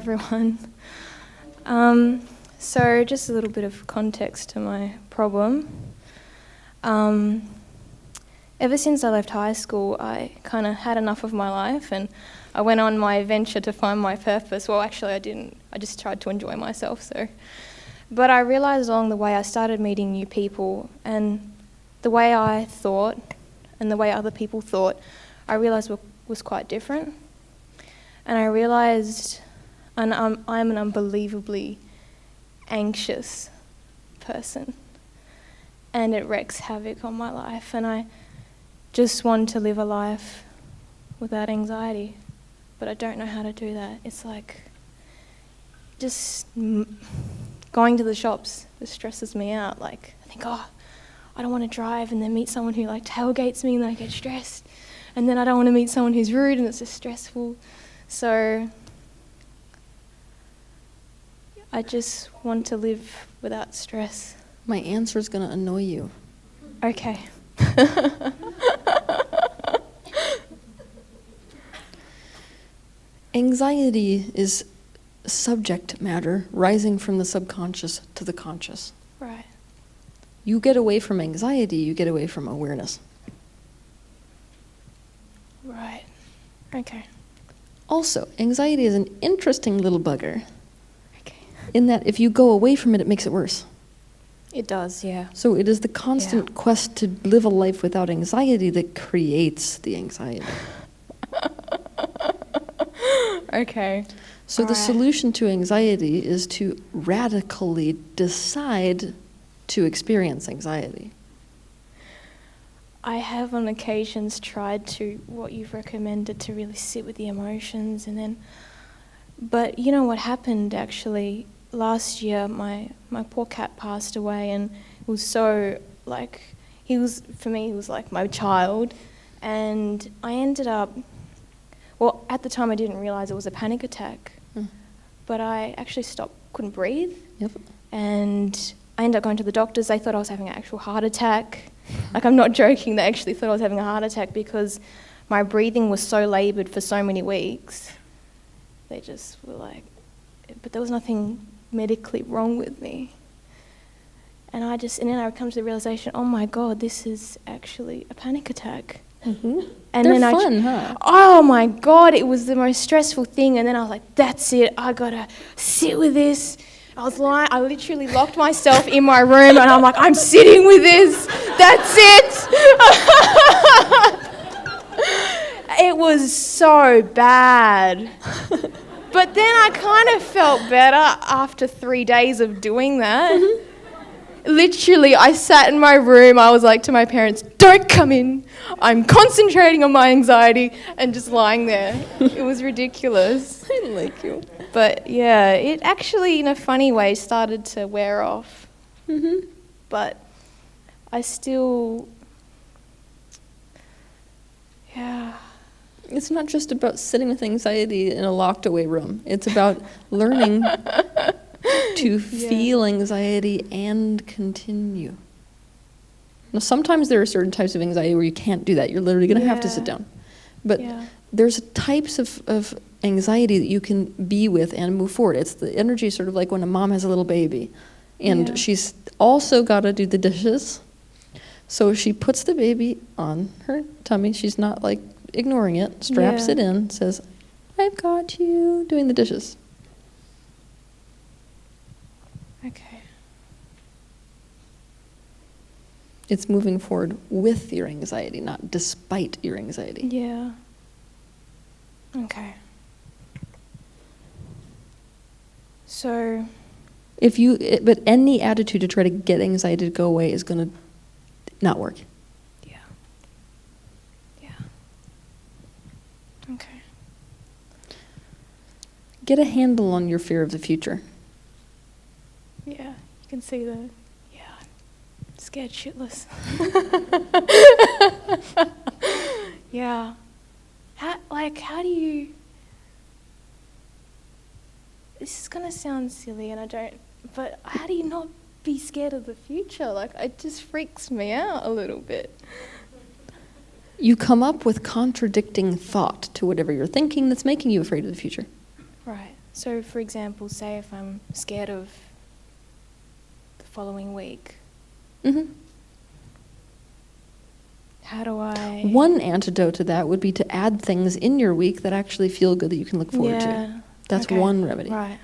everyone. So just a little bit of context to my problem. Ever since I left high school, I kind of had enough of my life and I went on my venture to find my purpose. Well, actually I didn't. I just tried to enjoy myself. But I realised along the way I started meeting new people, and the way I thought and the way other people thought, I realised was quite different. And I realised I'm an unbelievably anxious person, and it wreaks havoc on my life, and I just want to live a life without anxiety, but I don't know how to do that. It's like just going to the shops, it stresses me out. Like I think, I don't want to drive and then meet someone who like tailgates me and then I get stressed, and then I don't want to meet someone who's rude and it's just stressful. So I just want to live without stress. My answer is going to annoy you. Okay. Anxiety is subject matter rising from the subconscious to the conscious. Right. You get away from anxiety, you get away from awareness. Right. Okay. Also, anxiety is an interesting little bugger. Okay. In that if you go away from it, it makes it worse. It does, yeah. So it is the constant quest to live a life without anxiety that creates the anxiety. Okay. So the solution to anxiety is to radically decide to experience anxiety. I have on occasions tried to, what you've recommended, to really sit with the emotions but you know what happened actually? Last year my poor cat passed away, and it was so he was like my child, and I ended up, well, at the time I didn't realise it was a panic attack, but I actually couldn't breathe. Yep. And I ended up going to the doctors. They thought I was having an actual heart attack. Like, I'm not joking, they actually thought I was having a heart attack because my breathing was so laboured for so many weeks. They just were like, but there was nothing medically wrong with me. And then I come to the realisation, oh my God, this is actually a panic attack. Mm-hmm. And They're then fun, huh? Oh my God, it was the most stressful thing. And then I was like, that's it, I gotta sit with this. I literally locked myself in my room and I'm like, I'm sitting with this, that's it. It was so bad. But then I kind of felt better after 3 days of doing that. Mm-hmm. Literally, I sat in my room, I was like to my parents, don't come in, I'm concentrating on my anxiety, and just lying there. It was ridiculous. I like you. But yeah, it actually, in a funny way, started to wear off. Mm-hmm. But I still, It's not just about sitting with anxiety in a locked away room. It's about learning to feel anxiety and continue. Now, sometimes there are certain types of anxiety where you can't do that. You're literally going to have to sit down. But there's types of anxiety that you can be with and move forward. It's the energy sort of like when a mom has a little baby and she's also got to do the dishes. So she puts the baby on her tummy. She's not like ignoring it, straps it in, says, I've got you, doing the dishes. Okay. It's moving forward with your anxiety, not despite your anxiety. Yeah. Okay. So, but any attitude to try to get anxiety to go away is going to not work. Yeah. Yeah. Okay. Get a handle on your fear of the future. Yeah, you can see that. Yeah, I'm scared shitless. Yeah. How do you... This is going to sound silly but how do you not be scared of the future? Like, it just freaks me out a little bit. You come up with contradicting thought to whatever you're thinking that's making you afraid of the future. Right. So, for example, say if I'm scared of the following week, Mm-hmm. how do I... One antidote to that would be to add things in your week that actually feel good that you can look forward to. That's okay. one remedy. Right.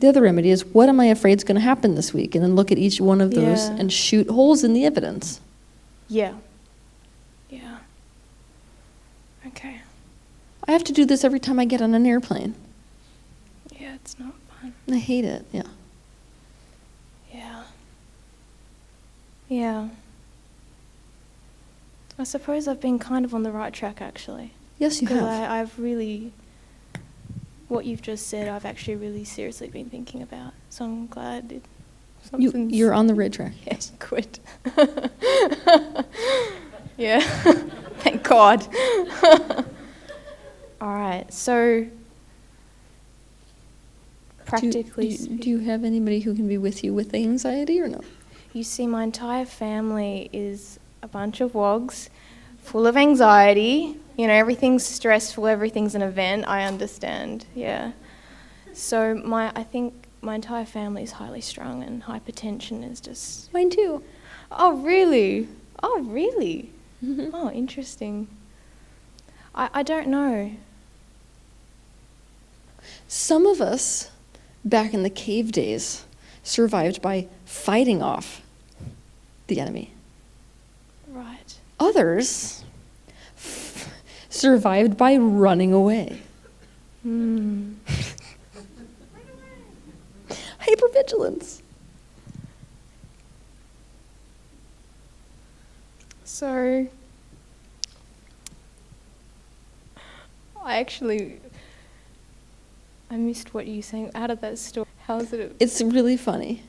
The other remedy is, what am I afraid is going to happen this week? And then look at each one of those Yeah. and shoot holes in the evidence. Yeah. Yeah. Okay. I have to do this every time I get on an airplane. Yeah, it's not fun. I hate it, yeah. Yeah. Yeah. I suppose I've been kind of on the right track, actually. Yes, you Because have. I've really, what you've just said, I've actually really seriously been thinking about. So I'm glad You're on the right track. Yes, good. Yeah, thank God. All right, so practically Do you have anybody who can be with you with the anxiety or no? You see, my entire family is a bunch of wogs, full of anxiety. You know, everything's stressful, everything's an event. I understand, yeah. So I think my entire family is highly strung, and hypertension is just... Mine too. Oh, really? Oh, really? Mm-hmm. Oh, interesting. I don't know. Some of us, back in the cave days, survived by fighting off the enemy. Right. Others survived by running away. Hmm. Hypervigilance. So, I missed what you were saying out of that story. How's it? It's really funny.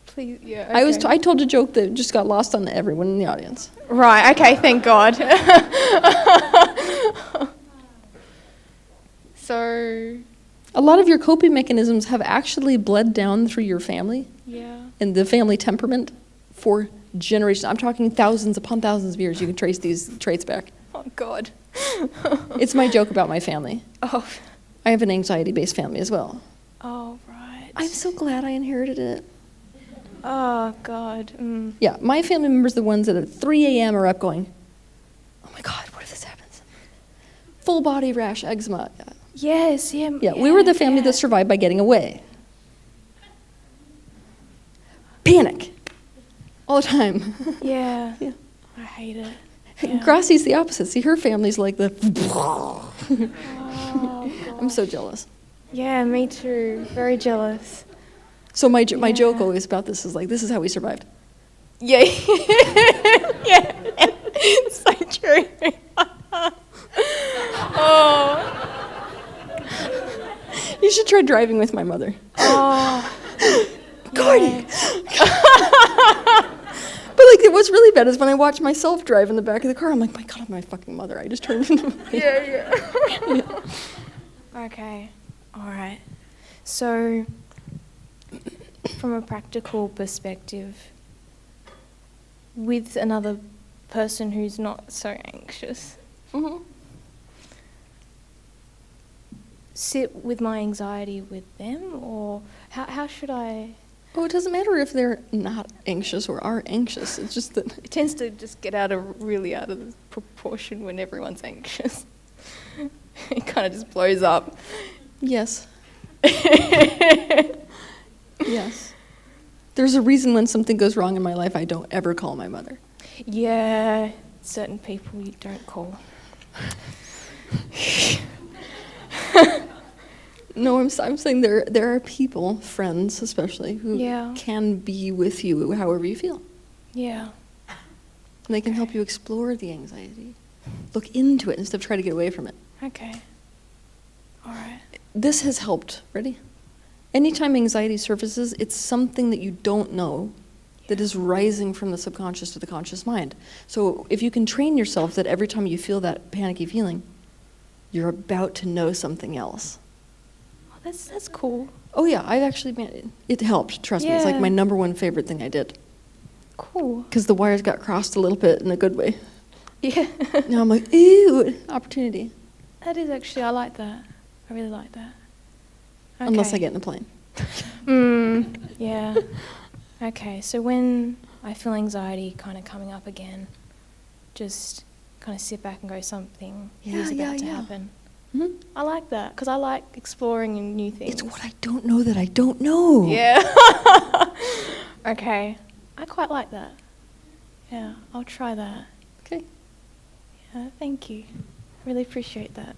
Please, yeah. I told a joke that just got lost on everyone in the audience. Right, okay, thank God. So, A lot of your coping mechanisms have actually bled down through your family yeah. and the family temperament for generations. I'm talking thousands upon thousands of years. You can trace these traits back. Oh, God. It's my joke about my family. Oh. I have an anxiety-based family as well. Oh, right. I'm so glad I inherited it. Oh, God. Mm. Yeah, my family members are the ones that at 3 a.m. are up going, oh my God, what if this happens? Full body rash, eczema. Yes, yeah. Yeah, we were the family that survived by getting away. Panic. All the time. Yeah. Yeah. I hate it. Yeah. Grassie's the opposite. See, her family's like the... Oh, I'm so jealous. yeah, me too. Very jealous. So my joke Yeah. always about this is like, this is how we survived. Yeah. Yeah. It's so true. Oh. You should try driving with my mother. Oh. Gordy! But like, what's really bad is when I watch myself drive in the back of the car, I'm like, my God, I'm my fucking mother. I just turned into Yeah. Okay. All right. So, from a practical perspective, with another person who's not so anxious, Mm-hmm. sit with my anxiety with them, or how should I? Oh, it doesn't matter if they're not anxious or are anxious. It's just that... It tends to just get really out of proportion when everyone's anxious. It kind of just blows up. Yes. Yes. There's a reason when something goes wrong in my life, I don't ever call my mother. Yeah, certain people you don't call. No, I'm saying there are people, friends especially, who Yeah. can be with you however you feel. Yeah. And they can help you explore the anxiety. Look into it instead of try to get away from it. Okay. All right. This has helped. Ready? Anytime anxiety surfaces, it's something that you don't know that is rising from the subconscious to the conscious mind. So if you can train yourself that every time you feel that panicky feeling, you're about to know something else. Oh, that's cool. Oh yeah, I've actually it helped, trust me. It's like Yeah. my number one favorite thing I did. Cool. Because the wires got crossed a little bit in a good way. Yeah. Now I'm like, 'Ooh, opportunity.' That is actually, I like that. I really like that. Unless I get in a plane. Yeah. Okay, so when I feel anxiety kind of coming up again, just kind of sit back and go, something is about to happen. Mm-hmm. I like that, because I like exploring new things. It's what I don't know that I don't know. Yeah. Okay. I quite like that. Yeah, I'll try that. Okay. Yeah, thank you. Really appreciate that.